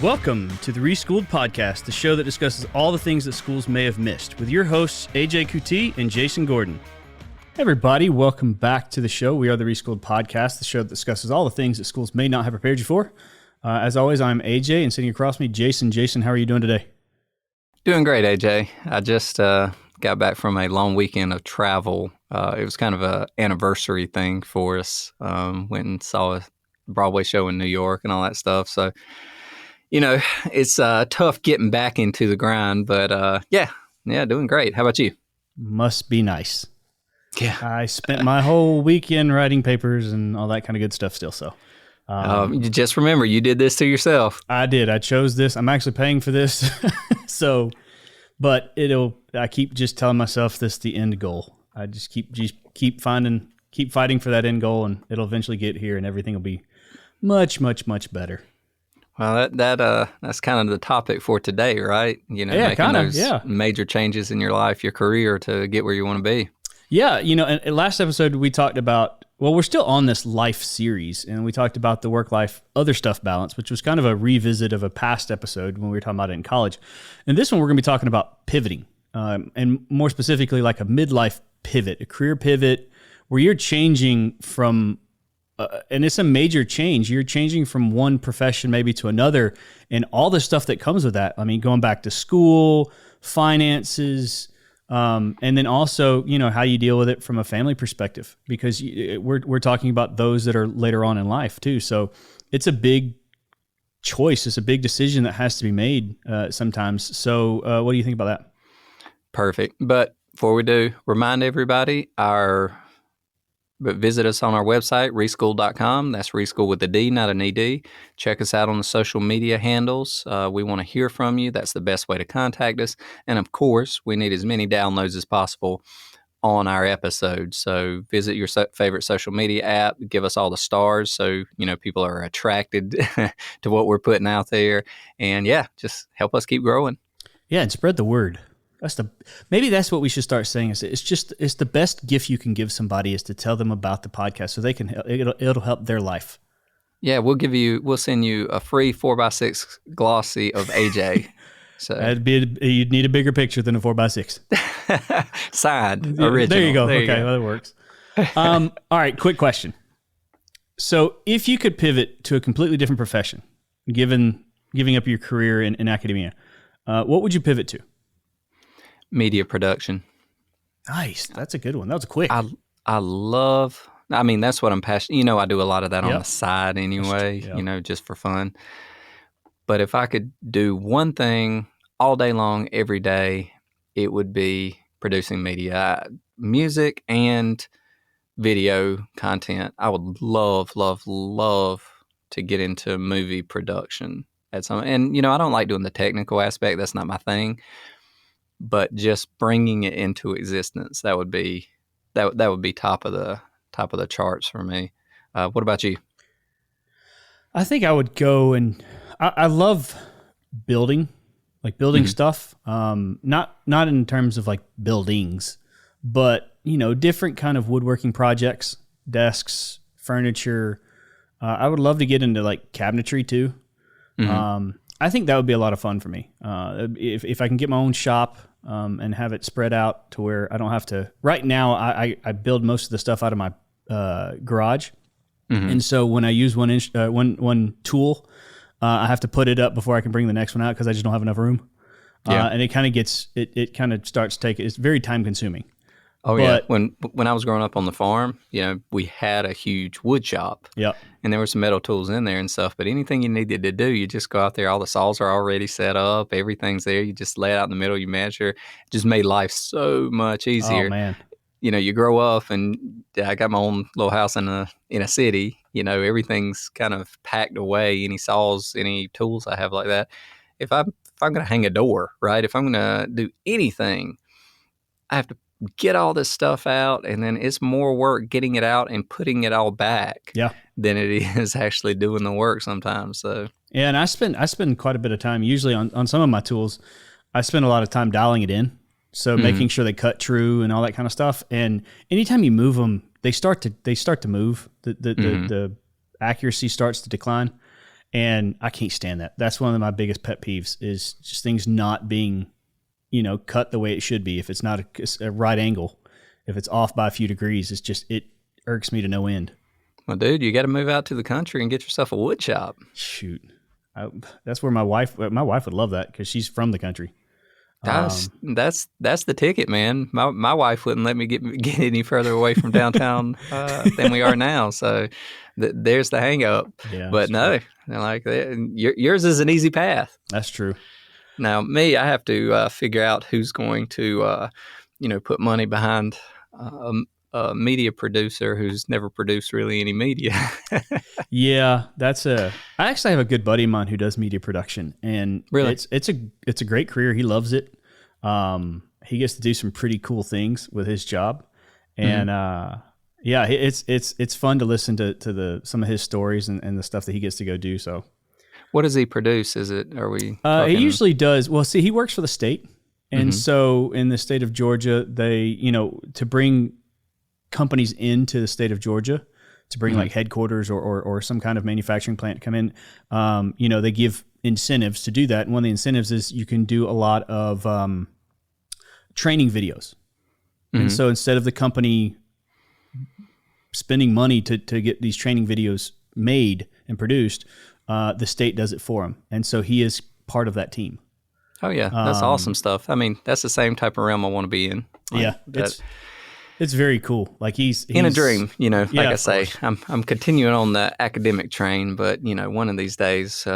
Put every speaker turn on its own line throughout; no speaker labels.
Welcome to the Reschool'd podcast, the show that discusses all the things that schools may have missed, with your hosts AJ Kuti and Jason Gordon. Hey everybody, welcome back to the show. We are the Reschool'd podcast, the show that discusses all the things that schools may not have prepared you for. As always, I'm AJ, and sitting across me, Jason. Jason, how are you doing today?
Doing great, AJ. I just got back from a long weekend of travel. It was kind of an anniversary thing for us. Went and saw a Broadway show in New York and all that stuff. So, you know, it's tough getting back into the grind, but yeah, doing great. How about you?
Must be nice.
Yeah.
I spent my whole weekend writing papers and all that kind of good stuff still, so.
Just remember, you did this to yourself.
I did. I chose this. I'm actually paying for this. So, but I keep just telling myself this is the end goal. I just keep fighting for that end goal, and it'll eventually get here, and everything will be much, much, much better.
Well, that's kind of the topic for today, right? You know, making those major changes in your life, your career to get where you want to be.
Yeah, you know, and last episode we talked about, well, we're still on this life series, and we talked about the work-life other stuff balance, which was kind of a revisit of a past episode when we were talking about it in college. And this one we're going to be talking about pivoting, and more specifically like a midlife pivot, a career pivot, where you're changing from and it's a major change. You're changing from one profession maybe to another, and all the stuff that comes with that. I mean, going back to school, finances, and then also, you know, how you deal with it from a family perspective, because we're talking about those that are later on in life too. So it's a big choice. It's a big decision that has to be made sometimes. So what do you think about that?
Perfect. But before we do, remind everybody But visit us on our website, Reschool'd.com. That's Reschool with a D, not an ED. Check us out on the social media handles. We want to hear from you. That's the best way to contact us. And of course, we need as many downloads as possible on our episodes. So visit your favorite social media app. Give us all the stars so, you know, people are attracted to what we're putting out there. And yeah, just help us keep growing.
Yeah, and spread the word. Maybe that's what we should start saying. It's the best gift you can give somebody is to tell them about the podcast, so they can it'll help their life.
Yeah, we'll send you a free 4x6 glossy of AJ. So
you'd need a bigger picture than a 4x6.
Signed, original.
There you go.
There you
okay,
go.
Well, that works. All right, quick question. So, if you could pivot to a completely different profession, giving up your career in academia, what would you pivot to?
Media production.
Nice. That's a good one. That was quick.
I mean, that's what I'm passionate. You know, I do a lot of that on the side anyway,
Yep.
you know, just for fun. But if I could do one thing all day long, every day, it would be producing media, music and video content. I would love to get into movie production at some. And, you know, I don't like doing the technical aspect. That's not my thing. But just bringing it into existence, that would be top of the charts for me. What about you?
I think I would go and I love building stuff. Not in terms of like buildings, but you know, different kind of woodworking projects, desks, furniture. I would love to get into like cabinetry too. Mm-hmm. I think that would be a lot of fun for me. If I can get my own shop and have it spread out to where I don't have to. Right now, I build most of the stuff out of my garage, mm-hmm. and so when I use one tool, I have to put it up before I can bring the next one out because I just don't have enough room. Yeah. And it kind of starts taking. It's very time consuming.
Oh, yeah. When I was growing up on the farm, you know, we had a huge wood shop.
Yep.
And there were some metal tools in there and stuff. But anything you needed to do, you just go out there. All the saws are already set up. Everything's there. You just lay it out in the middle. You measure. It just made life so much easier.
Oh, man.
You know, you grow up, and I got my own little house in a city. You know, everything's kind of packed away. Any saws, any tools I have like that. If I'm going to hang a door, right? If I'm going to do anything, I have to get all this stuff out, and then it's more work getting it out and putting it all back than it is actually doing the work sometimes. So
yeah, and I spend quite a bit of time usually on some of my tools. I spend a lot of time dialing it in, so making sure they cut true and all that kind of stuff. And anytime you move them, they start to move. The accuracy starts to decline. And I can't stand that. That's one of my biggest pet peeves is just things not being, cut the way it should be. If it's not a right angle, if it's off by a few degrees, it irks me to no end.
Well, dude, you got to move out to the country and get yourself a wood shop.
Shoot. That's where my wife would love that because she's from the country.
Gosh, that's the ticket, man. My wife wouldn't let me get any further away from downtown than we are now. So there's the hang up.
Yeah,
but no, like yours is an easy path.
That's true.
Now, me, I have to figure out who's going to, put money behind a media producer who's never produced really any media.
Yeah, I actually have a good buddy of mine who does media production, and
really,
it's a great career. He loves it. He gets to do some pretty cool things with his job, and yeah, it's fun to listen to some of his stories and the stuff that he gets to go do. So,
what does he produce?
He usually does. Well, see, he works for the state, and so in the state of Georgia, they to bring companies into the state of Georgia to bring like headquarters or some kind of manufacturing plant to come in, they give incentives to do that. And one of the incentives is you can do a lot of training videos. And so instead of the company spending money to get these training videos made and produced, the state does it for him. And so he is part of that team.
Oh, yeah. That's awesome stuff. I mean, that's the same type of realm I want to be in.
Like it's very cool. Like he's
in a dream, like
yeah,
I say, I'm continuing on the academic train, but one of these days,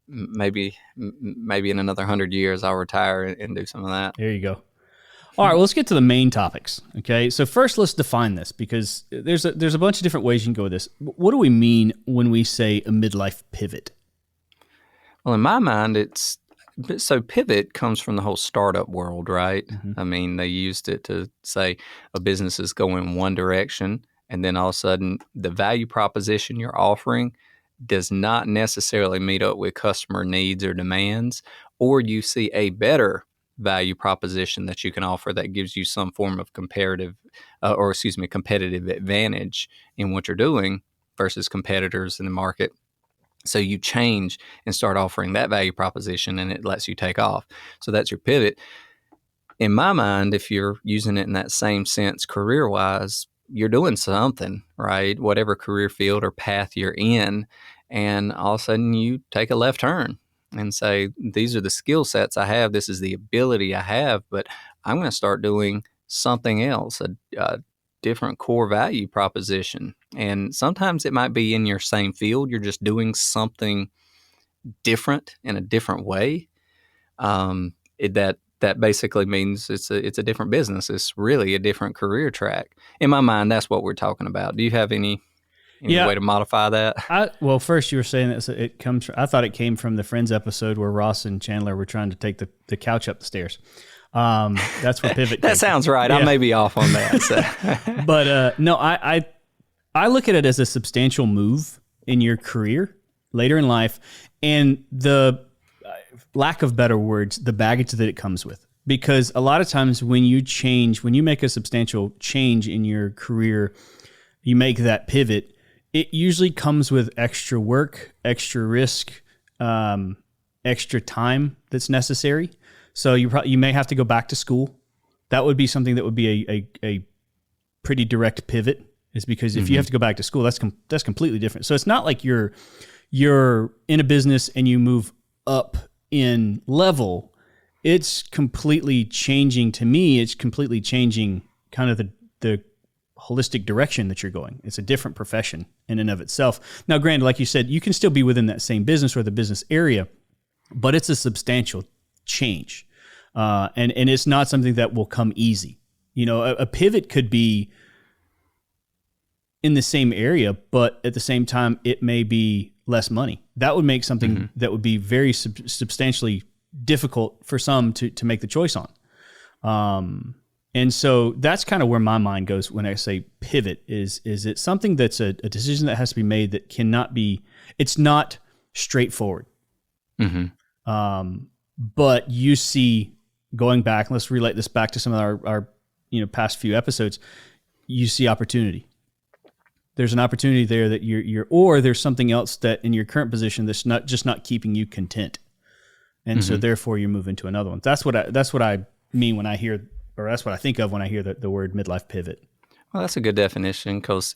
maybe in another 100 years, I'll retire and do some of that.
There you go. All right, well, let's get to the main topics. Okay, so first let's define this because there's a bunch of different ways you can go with this. What do we mean when we say a midlife pivot?
Well, in my mind, so pivot comes from the whole startup world, right? I mean, they used it to say a business is going one direction, and then all of a sudden the value proposition you're offering does not necessarily meet up with customer needs or demands, or you see a better value proposition that you can offer that gives you some form of competitive advantage in what you're doing versus competitors in the market. So you change and start offering that value proposition, and it lets you take off. So that's your pivot. In my mind, if you're using it in that same sense career-wise, you're doing something, right? Whatever career field or path you're in, and all of a sudden you take a left turn and say, these are the skill sets I have. This is the ability I have, but I'm going to start doing something else, a different core value proposition. And sometimes it might be in your same field. You're just doing something different in a different way. That basically means it's a different business. It's really a different career track. In my mind, that's what we're talking about. Do you have any way to modify that?
Well, first you were saying that it comes. I thought it came from the Friends episode where Ross and Chandler were trying to take the couch up the stairs. That's where pivot.
That sounds right. Yeah. I may be off on that. So.
But no, I look at it as a substantial move in your career later in life, and the lack of better words, the baggage that it comes with. Because a lot of times when you make a substantial change in your career, you make that pivot. It usually comes with extra work, extra risk, extra time that's necessary. So you may have to go back to school. That would be something that would be a pretty direct pivot, is because if you have to go back to school, that's completely different. So it's not like you're in a business and you move up in level. It's completely changing. To me, it's completely changing kind of the holistic direction that you're going. It's a different profession in and of itself. Now, granted, like you said, you can still be within that same business or the business area, but it's a substantial change. And it's not something that will come easy. A pivot could be in the same area, but at the same time, it may be less money. That would make something that would be very substantially difficult for some to make the choice on. And so that's kind of where my mind goes when I say pivot is it something that's a decision that has to be made that cannot be, it's not straightforward. But you see, going back, let's relate this back to some of our past few episodes, you see opportunity. There's an opportunity there that or there's something else that in your current position that's not keeping you content. And so therefore you're moving to another one. That's what I mean when I hear, or that's what I think of when I hear the word midlife pivot.
Well, that's a good definition because,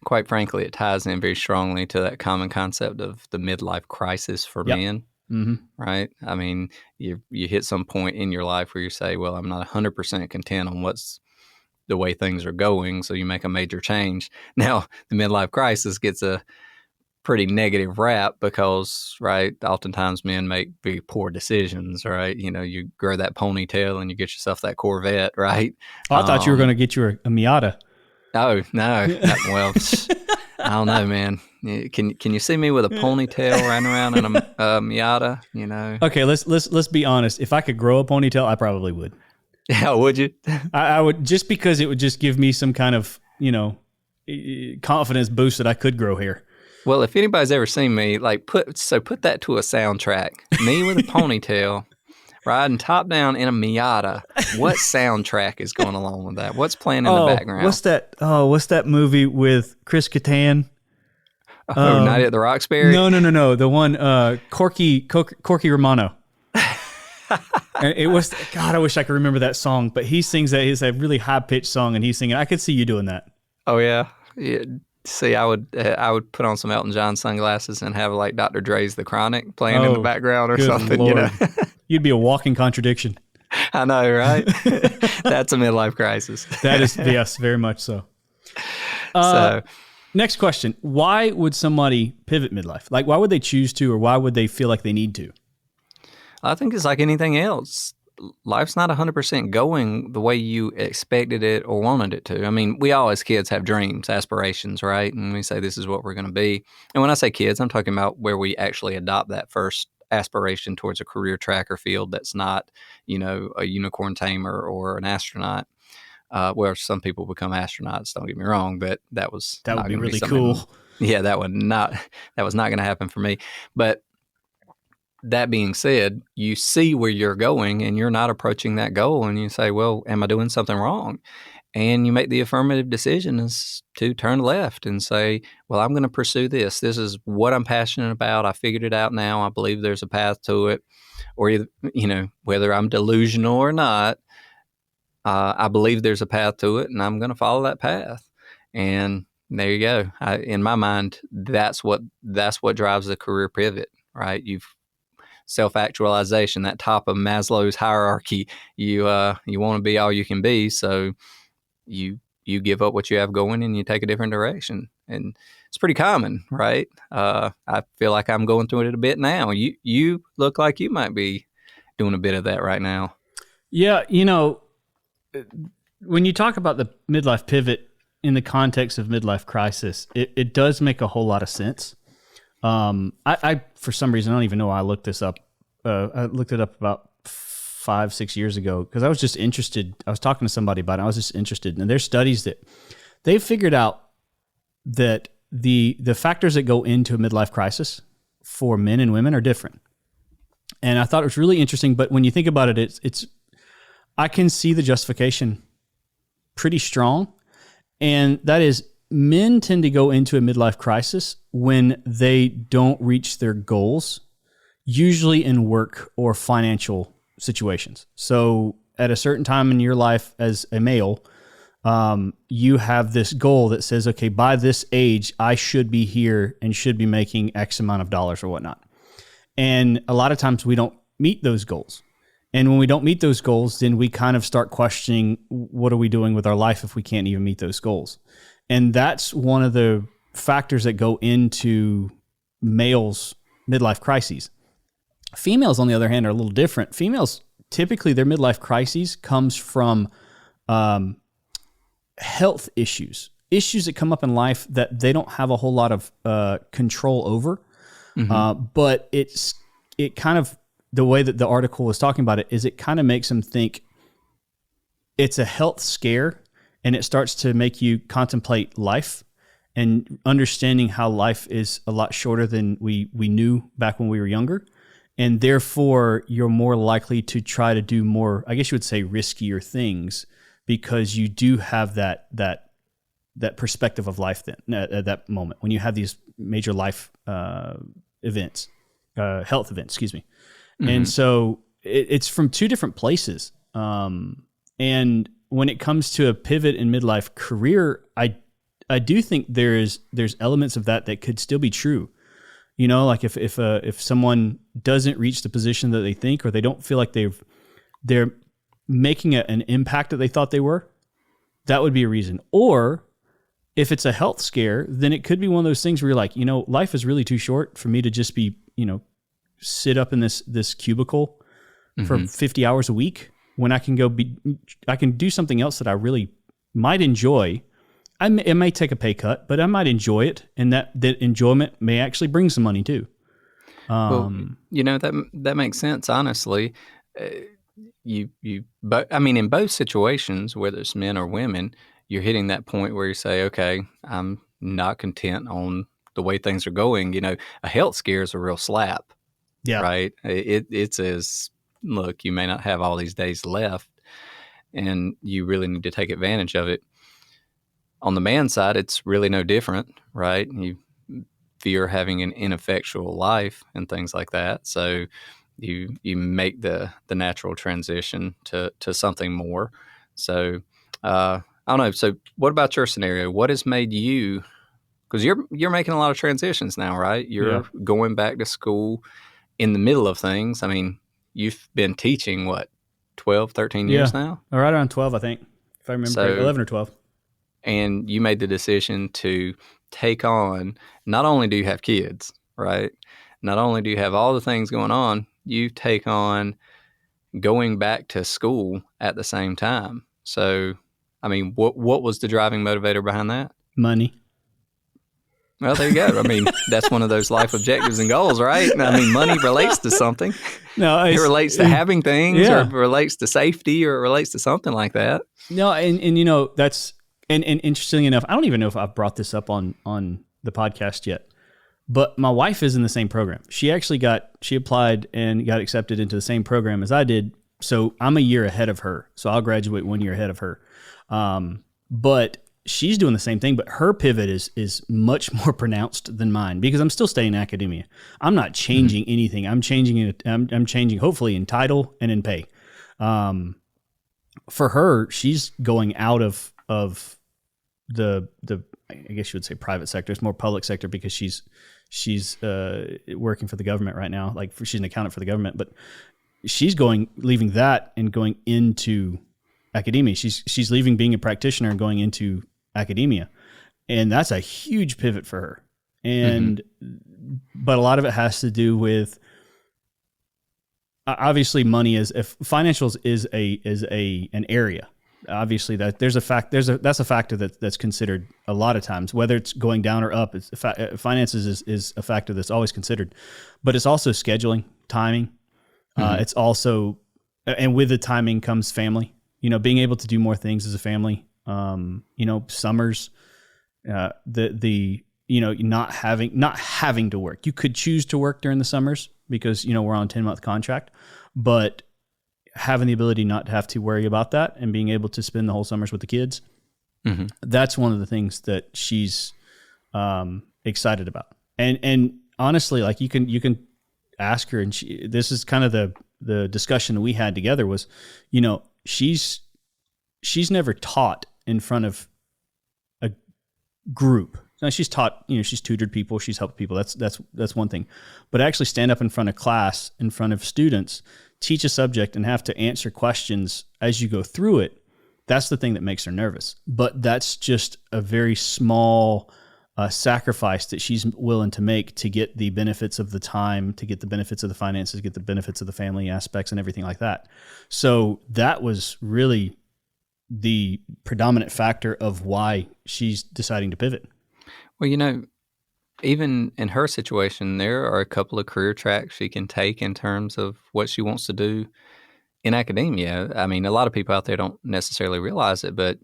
quite frankly, it ties in very strongly to that common concept of the midlife crisis for men, right? I mean, you hit some point in your life where you say, well, I'm not 100% content on what's the way things are going, so you make a major change. Now, the midlife crisis gets a pretty negative rap because, right, oftentimes men make very poor decisions, right? You grow that ponytail and you get yourself that Corvette, right?
Oh, I thought you were going to get you a Miata.
Oh, no. Well, I don't know, man. Can you see me with a ponytail running around in a Miata,
Okay, let's be honest. If I could grow a ponytail, I probably would.
Yeah, would you?
I would, just because it would just give me some kind of, confidence boost that I could grow hair.
Well, if anybody's ever seen me, put that to a soundtrack. Me with a ponytail, riding top down in a Miata. What soundtrack is going along with that? What's playing in the background?
What's that movie with Chris Kattan?
Night at the Roxbury?
No. The one, Corky Romano. It was, God, I wish I could remember that song, but he sings that. It's a really high pitched song, and he's singing. I could see you doing that.
Oh yeah. See, I would put on some Elton John sunglasses and have Dr. Dre's The Chronic playing in the background or something.
Lord. You'd be a walking contradiction.
I know, right? That's a midlife crisis.
That is, yes, very much so. Next question: why would somebody pivot midlife? Why would they choose to, or why would they feel like they need to?
I think it's like anything else. Life's not 100% going the way you expected it or wanted it to. I mean, we all as kids have dreams, aspirations, right? And we say this is what we're going to be. And when I say kids, I'm talking about where we actually adopt that first aspiration towards a career track or field that's not, a unicorn tamer or an astronaut. Where some people become astronauts, don't get me wrong, but that would
be really cool.
Yeah, that was not going to happen for me. But that being said, you see where you're going and you're not approaching that goal, and you say, well, am I doing something wrong? And you make the affirmative decision is to turn left and say, well, I'm going to pursue this. This is what I'm passionate about. I figured it out now. I believe there's a path to it. Or, whether I'm delusional or not, I believe there's a path to it, and I'm going to follow that path. And there you go. In my mind, that's what drives the career pivot, right? Self-actualization, that top of Maslow's hierarchy. You want to be all you can be, so you give up what you have going and you take a different direction. And it's pretty common, right? I feel like I'm going through it a bit now. You look like you might be doing a bit of that right now. Yeah,
when you talk about the midlife pivot in the context of midlife crisis, it does make a whole lot of sense. I for some reason, I don't even know why I looked this up. I looked it up about 5-6 years ago because I was just interested. I was talking to somebody about it. I was just interested, and there's studies that they've figured out that the factors that go into a midlife crisis for men and women are different. And I thought it was really interesting. But when you think about it, it's I can see the justification pretty strong, and that is, men tend to go into a midlife crisis when they don't reach their goals, usually in work or financial situations. So at a certain time in your life as a male, you have this goal that says, okay, by this age, I should be here and should be making X amount of dollars or whatnot. And a lot of times we don't meet those goals. And when we don't meet those goals, then we kind of start questioning, what are we doing with our life if we can't even meet those goals? And that's one of the factors that go into males' midlife crises. Females, on the other hand, are a little different. Females, typically their midlife crises comes from health issues that come up in life that they don't have a whole lot of control over. Mm-hmm. But it kind of, the way that the article was talking about it is it kind of makes them think it's a health scare, and it starts to make you contemplate life and understanding how life is a lot shorter than we knew back when we were younger. And therefore, you're more likely to try to do more, I guess you would say, riskier things, because you do have that that perspective of life then at that moment when you have these major life events, health events, excuse me. Mm-hmm. And so it's from two different places. And when it comes to a pivot in midlife career, I do think there's elements of that could still be true. You know, like if someone doesn't reach the position that they think, or they don't feel like they're making an impact that they thought they were, that would be a reason. Or if it's a health scare, then it could be one of those things where you're like, you know, life is really too short for me to just be, you know, sit up in this cubicle for 50 hours a week when I can I can do something else that I really might enjoy. It may take a pay cut, but I might enjoy it, and that enjoyment may actually bring some money too.
Well, you know, that makes sense. Honestly, but I mean, in both situations, whether it's men or women, you're hitting that point where you say, okay, I'm not content on the way things are going. You know, a health scare is a real slap. Yeah. Right. It says, look, you may not have all these days left, and you really need to take advantage of it. On the man side, it's really no different, right? You fear having an ineffectual life and things like that. So you make the natural transition to something more. So I don't know. So what about your scenario? What has made you, because you're making a lot of transitions now, right? You're going back to school in the middle of things. I mean, you've been teaching, what, 12, 13 years now?
Right around 12, I think, if I remember correctly, 11 or 12.
And you made the decision to take on, not only do you have kids, right? Not only do you have all the things going on, you take on going back to school at the same time. So, I mean, what was the driving motivator behind that?
Money.
Well, there you go. I mean, that's one of those life objectives and goals, right? I mean, money relates to something. No, it relates to having things, or it relates to safety, or it relates to something like that.
No, and you know, that's, and interestingly enough, I don't even know if I've brought this up on the podcast yet, but my wife is in the same program. She applied and got accepted into the same program as I did. So I'm a year ahead of her. So I'll graduate 1 year ahead of her. But she's doing the same thing, but her pivot is much more pronounced than mine, because I'm still staying in academia. I'm not changing anything. I'm changing it. I'm changing hopefully in title and in pay. For her, she's going out of the I guess you would say private sector. It's more public sector, because she's working for the government right now. Like she's an accountant for the government, but she's leaving that and going into academia. She's leaving being a practitioner and going into academia. And that's a huge pivot for her. And, but a lot of it has to do with, obviously money financials is an area. Obviously that's a factor that's considered a lot of times, whether it's going down or up. Finances is a factor that's always considered, but it's also scheduling, timing. It's also, and with the timing comes family, you know, being able to do more things as a family. You know, summers, you know, not having to work. You could choose to work during the summers because, you know, we're on a 10-month contract, but having the ability not to have to worry about that and being able to spend the whole summers with the kids, that's one of the things that she's excited about. And honestly, like you can ask her, and this is kind of the discussion that we had together was, you know, she's never taught in front of a group. Now she's taught, you know, she's tutored people, she's helped people. That's one thing. But actually stand up in front of class, in front of students, teach a subject and have to answer questions as you go through it. That's the thing that makes her nervous. But that's just a very small sacrifice that she's willing to make to get the benefits of the time, to get the benefits of the finances, get the benefits of the family aspects and everything like that. So that was really the predominant factor of why she's deciding to pivot.
Well, you know, even in her situation, there are a couple of career tracks she can take in terms of what she wants to do in academia. I mean, a lot of people out there don't necessarily realize it, but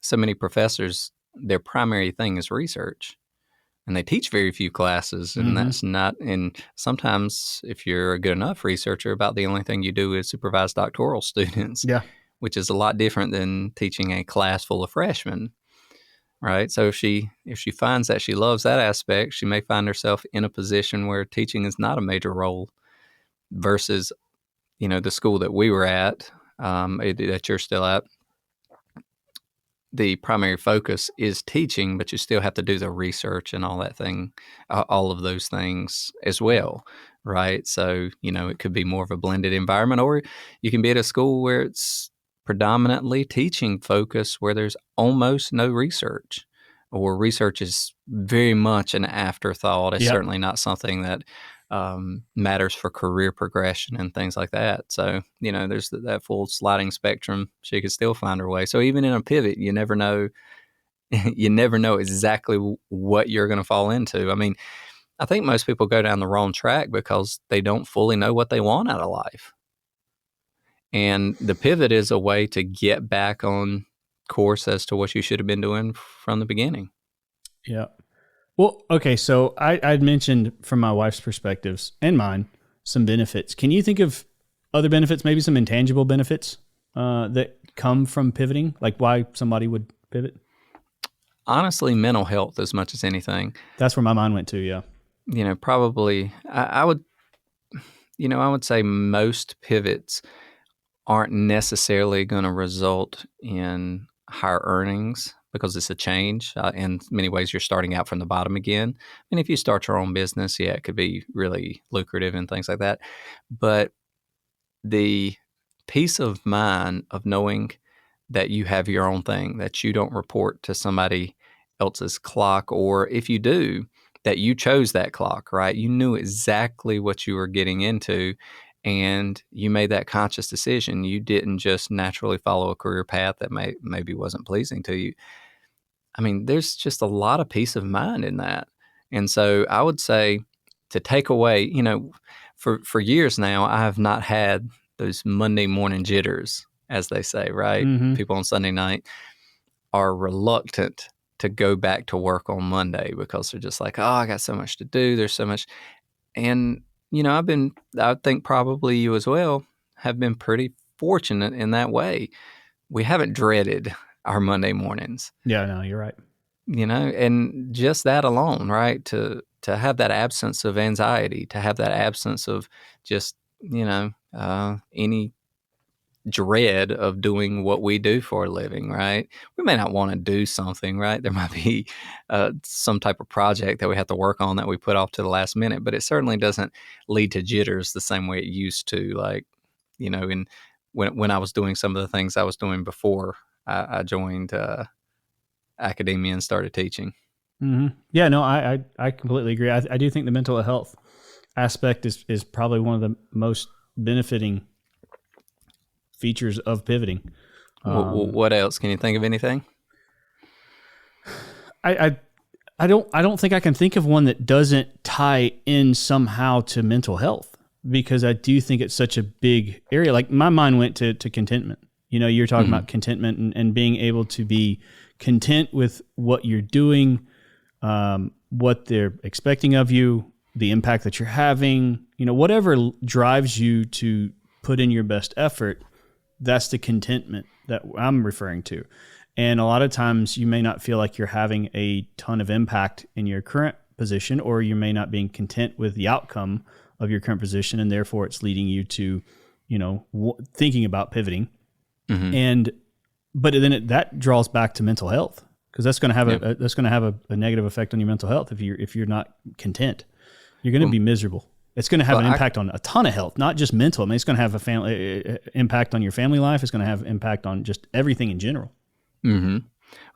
so many professors, their primary thing is research. And they teach very few classes, and that's not, and sometimes if you're a good enough researcher, about the only thing you do is supervise doctoral students, which is a lot different than teaching a class full of freshmen, right? So if she finds that she loves that aspect, she may find herself in a position where teaching is not a major role versus, the school that we were at, that you're still at. The primary focus is teaching, but you still have to do the research and all of those things as well, right? So, it could be more of a blended environment, or you can be at a school where it's predominantly teaching focus, where there's almost no research, or research is very much an afterthought. It's
Yep.
certainly not something that matters for career progression and things like that. So, there's that full sliding spectrum. She could still find her way. So even in a pivot, you never know. You never know exactly what you're going to fall into. I mean, I think most people go down the wrong track because they don't fully know what they want out of life. And the pivot is a way to get back on course as to what you should have been doing from the beginning.
Yeah. Well, okay. So I'd mentioned from my wife's perspectives and mine some benefits. Can you think of other benefits, maybe some intangible benefits that come from pivoting, like why somebody would pivot?
Honestly, mental health as much as anything.
That's where my mind went to. Yeah.
Probably I would say most pivots aren't necessarily going to result in higher earnings because it's a change. In many ways, you're starting out from the bottom again. And if you start your own business, yeah, it could be really lucrative and things like that. But the peace of mind of knowing that you have your own thing, that you don't report to somebody else's clock, or if you do, that you chose that clock, right? You knew exactly what you were getting into, and you made that conscious decision. You didn't just naturally follow a career path that maybe wasn't pleasing to you. I mean, there's just a lot of peace of mind in that. And so I would say to take away, for years now, I have not had those Monday morning jitters, as they say, right?
Mm-hmm.
People on Sunday night are reluctant to go back to work on Monday because they're just like, oh, I got so much to do. There's so much. And, I think probably you as well have been pretty fortunate in that way. We haven't dreaded our Monday mornings.
Yeah, no, you're right.
And just that alone, right? To have that absence of anxiety, to have that absence of just, any dread of doing what we do for a living, right? We may not want to do something, right? There might be some type of project that we have to work on that we put off to the last minute, but it certainly doesn't lead to jitters the same way it used to. Like, when I was doing some of the things I was doing before I joined academia and started teaching.
Mm-hmm. Yeah, no, I completely agree. I do think the mental health aspect is probably one of the most benefiting features of pivoting.
What else? Can you think of anything?
I don't think I can think of one that doesn't tie in somehow to mental health, because I do think it's such a big area. Like my mind went to contentment. You're talking about contentment and being able to be content with what you're doing, what they're expecting of you, the impact that you're having, whatever drives you to put in your best effort. That's the contentment that I'm referring to. And a lot of times you may not feel like you're having a ton of impact in your current position, or you may not being content with the outcome of your current position. And therefore it's leading you to, thinking about pivoting. Mm-hmm. But then that draws back to mental health, because that's going to have a negative effect on your mental health. If you're not content, you're going to be miserable. It's going to have an impact on a ton of health, not just mental. I mean, it's going to have a family impact on your family life. It's going to have impact on just everything in general.
Mm-hmm.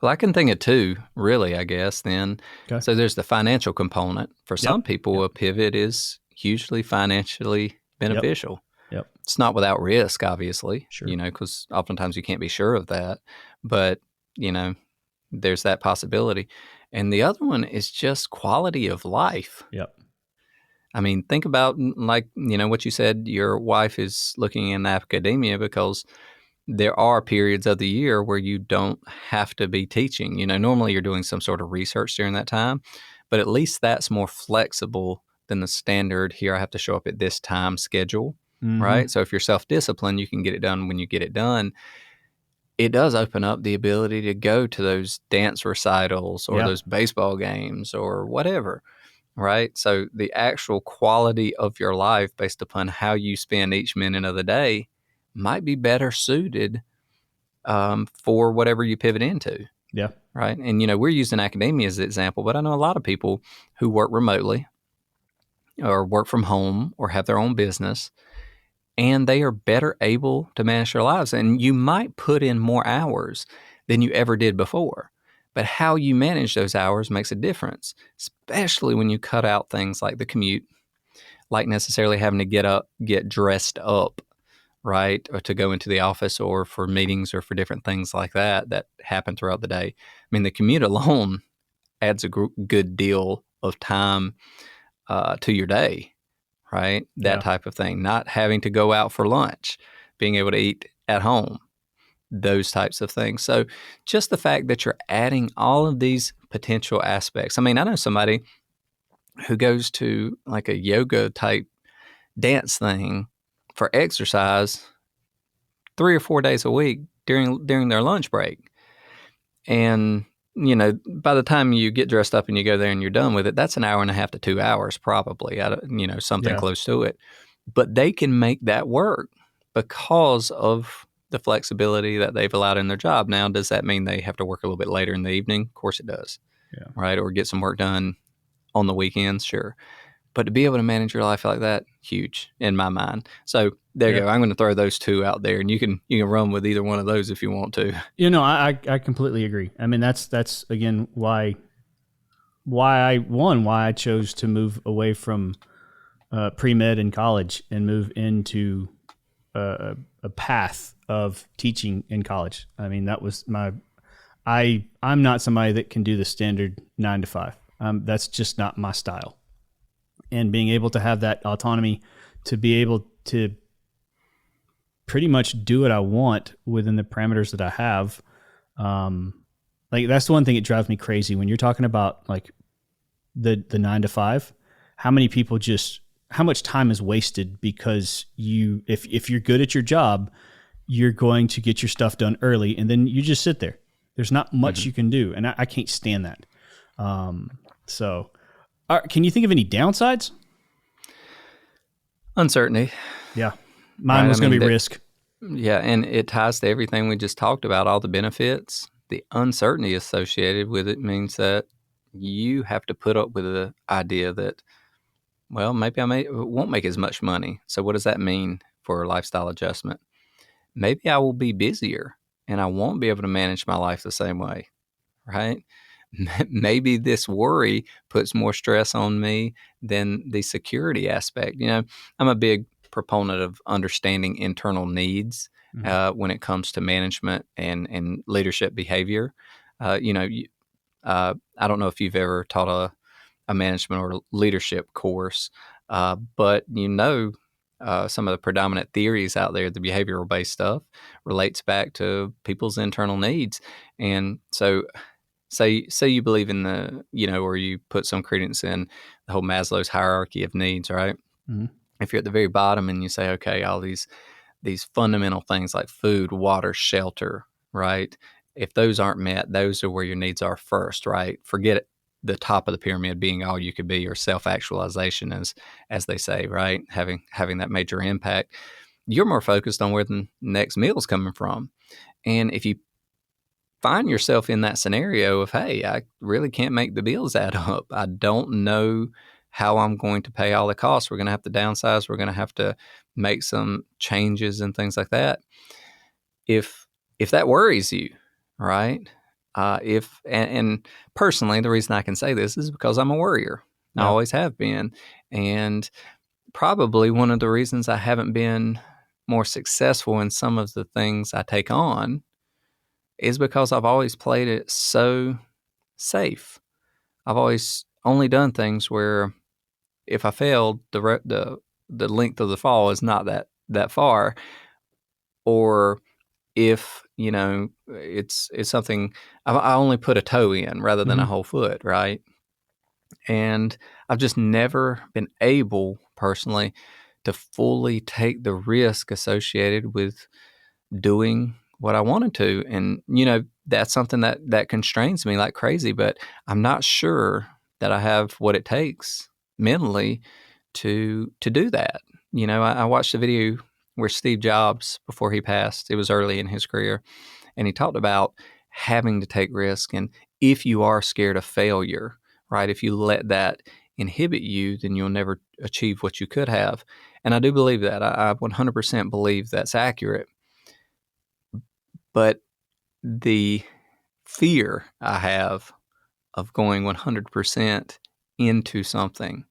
Well, I can think of two, really, I guess, then. Okay. So there's the financial component. For some people, a pivot is hugely financially beneficial. Yep. It's not without risk, obviously, because oftentimes you can't be sure of that. But, there's that possibility. And the other one is just quality of life.
Yep.
I mean, think about what you said, your wife is looking in academia because there are periods of the year where you don't have to be teaching. Normally you're doing some sort of research during that time, but at least that's more flexible than the standard, here I have to show up at this time schedule, right? So if you're self-disciplined, you can get it done when you get it done. it does open up the ability to go to those dance recitals or
Yeah.
those baseball games or whatever, right? So the actual quality of your life based upon how you spend each minute of the day might be better suited for whatever you pivot into,
Yeah.
right? And, we're using academia as an example, but I know a lot of people who work remotely or work from home or have their own business, and they are better able to manage their lives. And you might put in more hours than you ever did before. But how you manage those hours makes a difference, especially when you cut out things like the commute, like necessarily having to get up, get dressed up, right? Or to go into the office or for meetings or for different things like that happen throughout the day. I mean, the commute alone adds a good deal of time to your day, right? That
Yeah.
type of thing. Not having to go out for lunch, being able to eat at home, those types of things. So just the fact that you're adding all of these potential aspects. I mean, I know somebody who goes to like a yoga type dance thing for exercise 3 or 4 days a week during their lunch break. And by the time you get dressed up and you go there and you're done with it, that's an hour and a half to 2 hours probably, something
Yeah.
close to it. But they can make that work because of the flexibility that they've allowed in their job. Now, does that mean they have to work a little bit later in the evening? Of course it does,
Yeah.
right? Or get some work done on the weekends, sure. But to be able to manage your life like that, huge in my mind. So there you
Yeah.
go. I'm going to throw those two out there, and you can run with either one of those if you want to.
I completely agree. I mean, that's again why I chose to move away from pre-med in college and move into a path of teaching in college. I mean, that was I'm not somebody that can do the standard 9 to 5. That's just not my style. And being able to have that autonomy to be able to pretty much do what I want within the parameters that I have. Like that's the one thing that drives me crazy when you're talking about like the 9 to 5. How many people how much time is wasted because if you're good at your job, you're going to get your stuff done early and then you just sit there. There's not much you can do, and I can't stand that. So, can you think of any downsides?
Uncertainty.
Yeah, mine was going to be risk.
Yeah, and it ties to everything we just talked about, all the benefits. The uncertainty associated with it means that you have to put up with the idea that, well, maybe won't make as much money. So what does that mean for a lifestyle adjustment? Maybe I will be busier and I won't be able to manage my life the same way, right? Maybe this worry puts more stress on me than the security aspect. I'm a big proponent of understanding internal needs when it comes to management and leadership behavior. I don't know if you've ever taught a management or leadership course, but some of the predominant theories out there, the behavioral based stuff, relates back to people's internal needs. And so say you believe in or you put some credence in the whole Maslow's hierarchy of needs, right?
Mm-hmm.
If you're at the very bottom and you say, okay, all these fundamental things like food, water, shelter, right? If those aren't met, those are where your needs are first, right? Forget it, the top of the pyramid being all you could be, or self-actualization, as they say, right? Having that major impact. You're more focused on where the next meal is coming from. And if you find yourself in that scenario of, hey, I really can't make the bills add up. I don't know how I'm going to pay all the costs. We're going to have to downsize. We're going to have to make some changes and things like that. If that worries you, right? And personally, the reason I can say this is because I'm a worrier. I always have been. And probably one of the reasons I haven't been more successful in some of the things I take on is because I've always played it so safe. I've always only done things where if I failed, the length of the fall is not that far, or if it's something I only put a toe in rather than a whole foot, right? And I've just never been able personally to fully take the risk associated with doing what I wanted to. And, that's something that constrains me like crazy, but I'm not sure that I have what it takes mentally to do that. I watched a video where Steve Jobs, before he passed, it was early in his career, and he talked about having to take risk. And if you are scared of failure, right, if you let that inhibit you, then you'll never achieve what you could have. And I do believe that. I 100% believe that's accurate. But the fear I have of going 100% into something,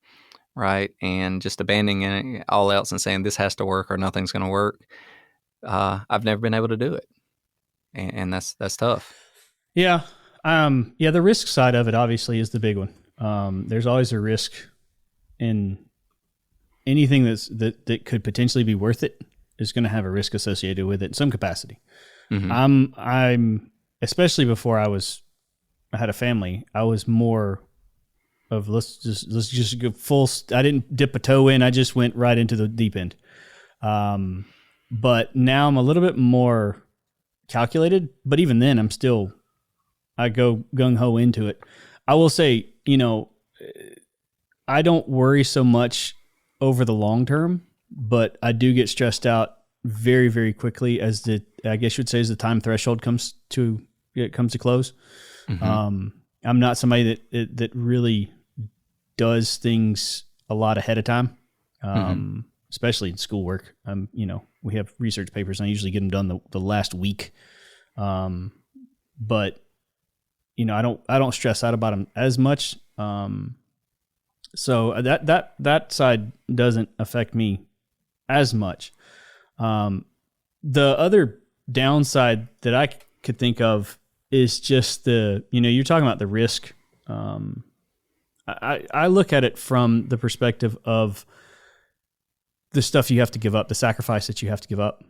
right, and just abandoning all else and saying this has to work or nothing's going to work, I've never been able to do it, and that's tough.
Yeah. Yeah, the risk side of it obviously is the big one. There's always a risk in anything that could potentially be worth it is going to have a risk associated with it in some capacity. Mm-hmm. I'm especially before I had a family, I was more of let's just go full. I didn't dip a toe in. I just went right into the deep end. But now I'm a little bit more calculated, but even then I go gung ho into it. I will say, I don't worry so much over the long term, but I do get stressed out very, very quickly as I guess you would say, as the time threshold comes to close. Mm-hmm. I'm not somebody that really does things a lot ahead of time. Especially in schoolwork. We have research papers and I usually get them done the last week. But I don't stress out about them as much. So that side doesn't affect me as much. The other downside that I could think of is just you're talking about the risk. I look at it from the perspective of the stuff you have to give up, the sacrifice that you have to give up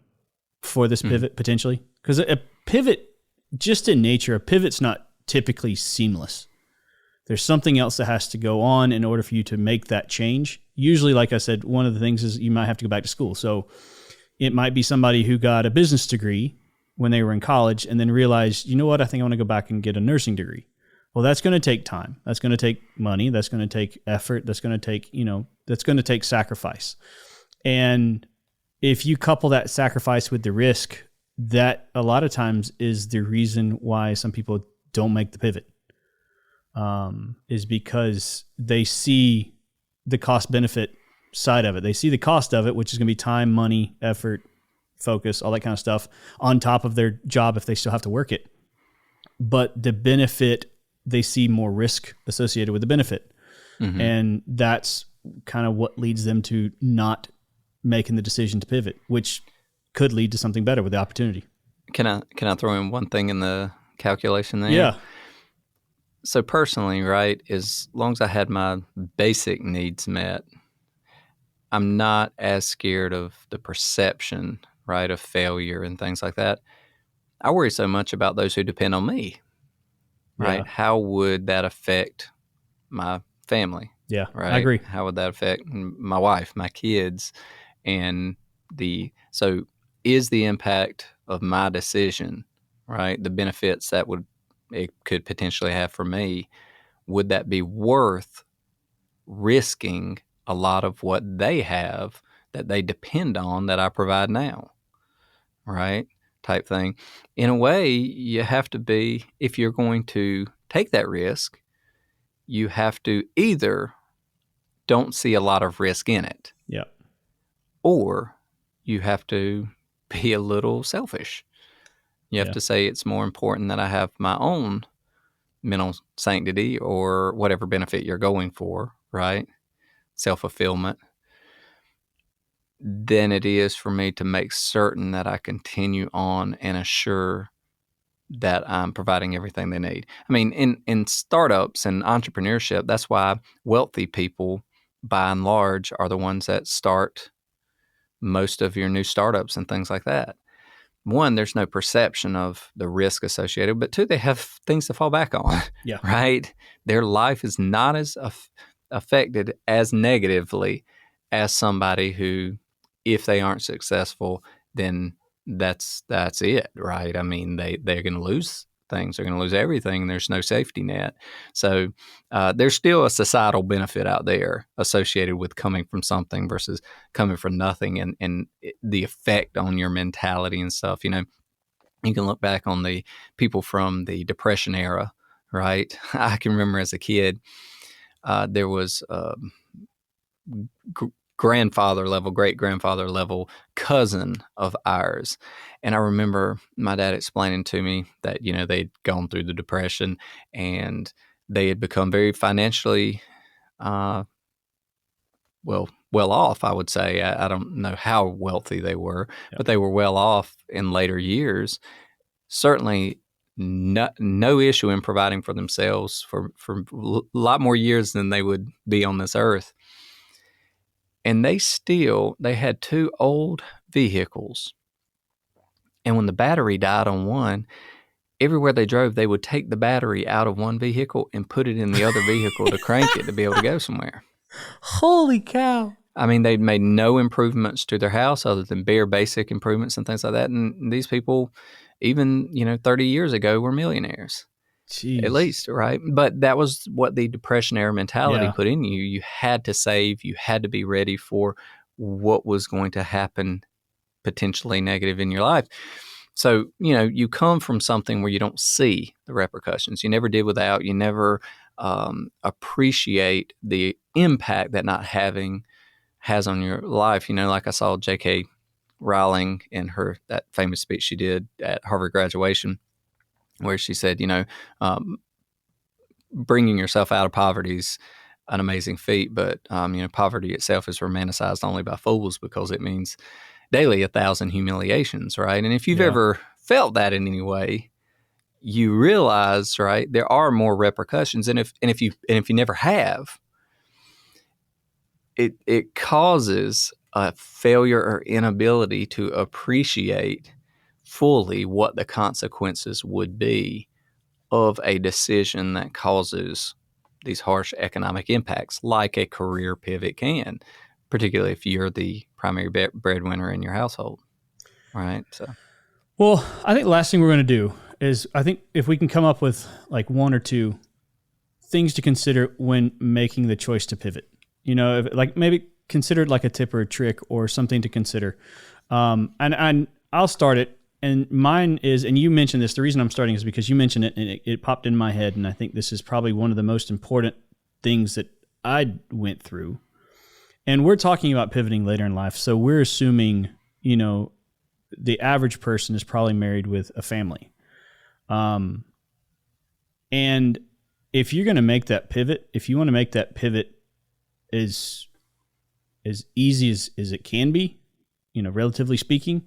for this pivot potentially. Because a pivot, just in nature, a pivot's not typically seamless. There's something else that has to go on in order for you to make that change. Usually, like I said, one of the things is you might have to go back to school. So it might be somebody who got a business degree when they were in college and then realized, you know what, I think I want to go back and get a nursing degree. Well, that's going to take time. That's going to take money. That's going to take effort. That's going to take, that's going to take sacrifice. And if you couple that sacrifice with the risk, that a lot of times is the reason why some people don't make the pivot, is because they see the cost benefit side of it. They see the cost of it, which is going to be time, money, effort, focus, all that kind of stuff on top of their job if they still have to work it. But the benefit, they see more risk associated with the benefit. Mm-hmm. And that's kind of what leads them to not making the decision to pivot, which could lead to something better with the opportunity.
Can I throw in one thing in the calculation there?
Yeah.
So personally, right, as long as I had my basic needs met, I'm not as scared of the perception, right, of failure and things like that. I worry so much about those who depend on me, right? Yeah. How would that affect my family?
Yeah,
right?
I agree.
How would that affect my wife, my kids? And so is the impact of my decision, right, the benefits that it could potentially have for me, would that be worth risking a lot of what they have that they depend on that I provide now, right, type thing? In a way, you have to be, if you're going to take that risk, you have to either don't see a lot of risk in it.
Yeah.
Or you have to be a little selfish. You have to say it's more important that I have my own mental sanctity or whatever benefit you're going for, right? Self-fulfillment, than it is for me to make certain that I continue on and assure that I'm providing everything they need. I mean, in startups and entrepreneurship, that's why wealthy people, by and large, are the ones that start most of your new startups and things like that. One, there's no perception of the risk associated, but two, they have things to fall back on, right? Their life is not as affected as negatively as somebody who, if they aren't successful, then that's it, right? I mean, they're going to lose things. They're going to lose everything. There's no safety net. So there's still a societal benefit out there associated with coming from something versus coming from nothing, and the effect on your mentality and stuff. You know, you can look back on the people from the Depression era, right? I can remember as a kid, there was grandfather level, great grandfather level cousin of ours. And I remember my dad explaining to me that, you know, they'd gone through the Depression and they had become very financially, well off, I would say. I don't know how wealthy they were, but they were well off in later years. Certainly no issue in providing for themselves for a lot more years than they would be on this earth. And they had 2 old vehicles. And when the battery died on one, everywhere they drove, they would take the battery out of one vehicle and put it in the other vehicle to crank it to be able to go somewhere.
Holy cow.
I mean, they'd made no improvements to their house other than bare basic improvements and things like that. And these people, even, 30 years ago, were millionaires.
Jeez.
At least, right? But that was what the Depression era mentality put in you. You had to save. You had to be ready for what was going to happen potentially negative in your life. So, you come from something where you don't see the repercussions. You never did without. You never appreciate the impact that not having has on your life. Like I saw J.K. Rowling in that famous speech she did at Harvard graduation, where she said, bringing yourself out of poverty is an amazing feat, but, poverty itself is romanticized only by fools because it means daily 1,000 humiliations, right? And if you've ever felt that in any way, you realize, right, there are more repercussions. And if you never have, it causes a failure or inability to appreciate fully what the consequences would be of a decision that causes these harsh economic impacts, like a career pivot can, particularly if you're the primary breadwinner in your household, right? So,
well, I think the last thing we're going to do is, I think if we can come up with like 1 or 2 things to consider when making the choice to pivot, like maybe consider it like a tip or a trick or something to consider. And I'll start it. And mine is, and you mentioned this, the reason I'm starting is because you mentioned it and it popped in my head. And I think this is probably one of the most important things that I went through. And we're talking about pivoting later in life. So we're assuming, the average person is probably married with a family. And if you're going to make that pivot, if you want to make that pivot as easy as it can be, relatively speaking,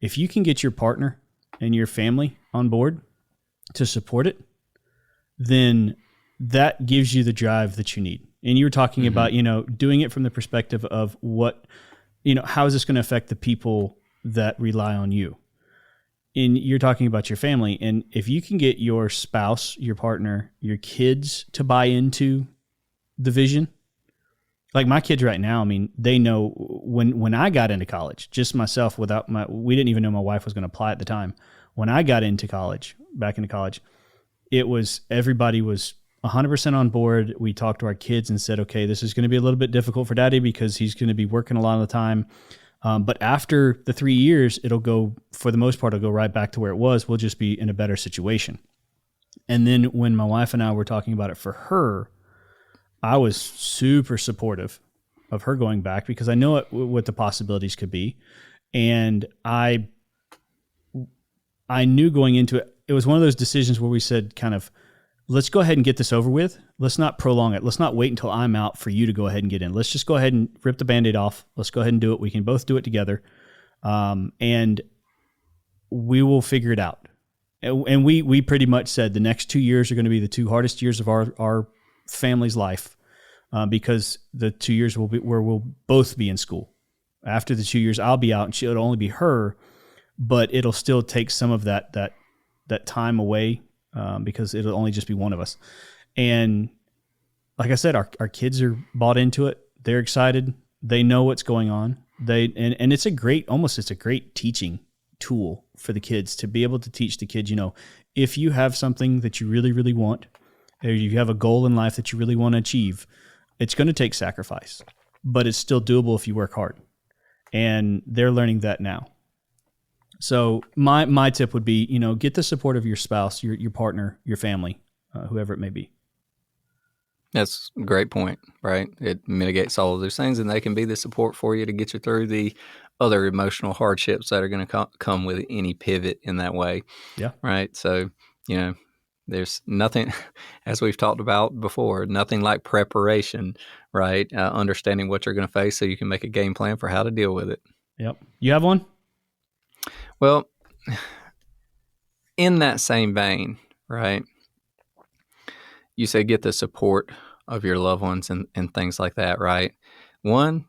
if you can get your partner and your family on board to support it, then that gives you the drive that you need. And you were talking about, doing it from the perspective of what, how is this going to affect the people that rely on you? And you're talking about your family. And if you can get your spouse, your partner, your kids to buy into the vision, like my kids right now, I mean, they know when I got into college, just myself we didn't even know my wife was going to apply at the time. When I got back into college, it was, everybody was 100% on board. We talked to our kids and said, okay, this is going to be a little bit difficult for daddy because he's going to be working a lot of the time. But after the 3 years, for the most part, it'll go right back to where it was. We'll just be in a better situation. And then when my wife and I were talking about it for her, I was super supportive of her going back because I know what the possibilities could be. And I knew going into it, it was one of those decisions where we said kind of, let's go ahead and get this over with. Let's not prolong it. Let's not wait until I'm out for you to go ahead and get in. Let's just go ahead and rip the Band-Aid off. Let's go ahead and do it. We can both do it together. And we will figure it out. And we pretty much said the next 2 years are going to be the 2 hardest years of our family's life, because the 2 years will be where we'll both be in school. After the 2 years, I'll be out and it'll only be her, but it'll still take some of that time away, because it'll only just be one of us. And like I said, our kids are bought into it. They're excited. They know what's going on. And it's a great teaching tool for the kids to be able to teach the kids, if you have something that you really, really want, or you have a goal in life that you really want to achieve, it's going to take sacrifice, but it's still doable if you work hard. And they're learning that now. So my tip would be, get the support of your spouse, your partner, your family, whoever it may be.
That's a great point, right? It mitigates all of those things, and they can be the support for you to get you through the other emotional hardships that are going to come with any pivot in that way.
Yeah.
Right. So, there's nothing, as we've talked about before, nothing like preparation, right? Understanding what you're going to face so you can make a game plan for how to deal with it.
Yep. You have one?
Well, in that same vein, right? You say get the support of your loved ones and things like that, right? One,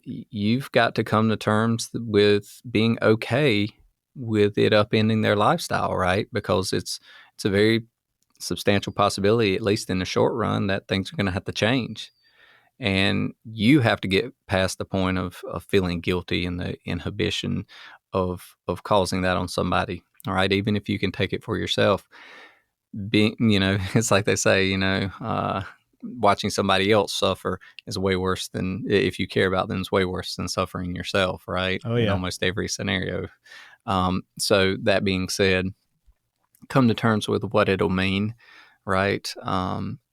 you've got to come to terms with being okay with it upending their lifestyle, right? Because it's a very substantial possibility, at least in the short run, that things are going to have to change. And you have to get past the point of feeling guilty and the inhibition of causing that on somebody, all right? Even if you can take it for yourself. It's like they say, watching somebody else suffer is way worse than, if you care about them, is way worse than suffering yourself, right?
Oh, yeah.
In almost every scenario. So that being said, come to terms with what it'll mean, right?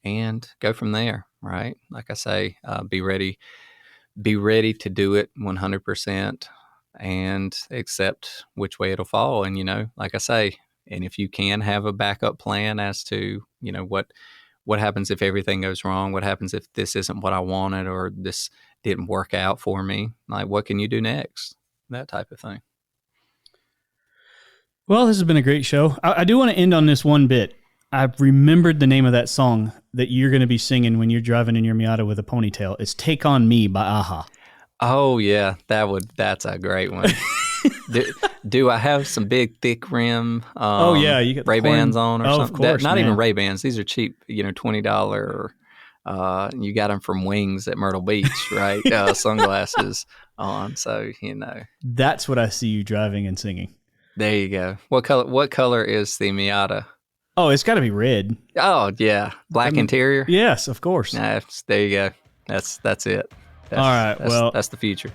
And go from there, right? Like I say, be ready to do it 100% and accept which way it'll fall. And, like I say, and if you can have a backup plan as to, what happens if everything goes wrong? What happens if this isn't what I wanted or this didn't work out for me? Like, what can you do next? That type of thing.
Well, this has been a great show. I do want to end on this one bit. I've remembered the name of that song that you're going to be singing when you're driving in your Miata with a ponytail. It's Take On Me by Aha.
Oh, yeah. That's a great one. Do I have some big, thick rim
you got
Ray-Bans on or something?
Of course,
not even Ray-Bans. These are cheap, $20. You got them from Wings at Myrtle Beach, right? Sunglasses on. So,
That's what I see you driving and singing.
There you go. What color is the Miata?
Oh, it's got to be red.
Oh, yeah. Black interior?
Yes, of course.
There you go. That's it.
All right.
That's the future.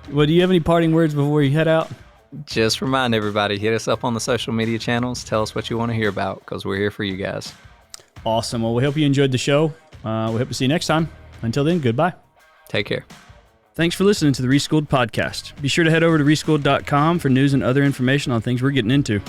Well, do you have any parting words before you head out?
Just remind everybody, hit us up on the social media channels. Tell us what you want to hear about because we're here for you guys.
Awesome. Well, we hope you enjoyed the show. We hope to see you next time. Until then, goodbye.
Take care.
Thanks for listening to the Reschool'd podcast. Be sure to head over to reschool'd.com for news and other information on things we're getting into.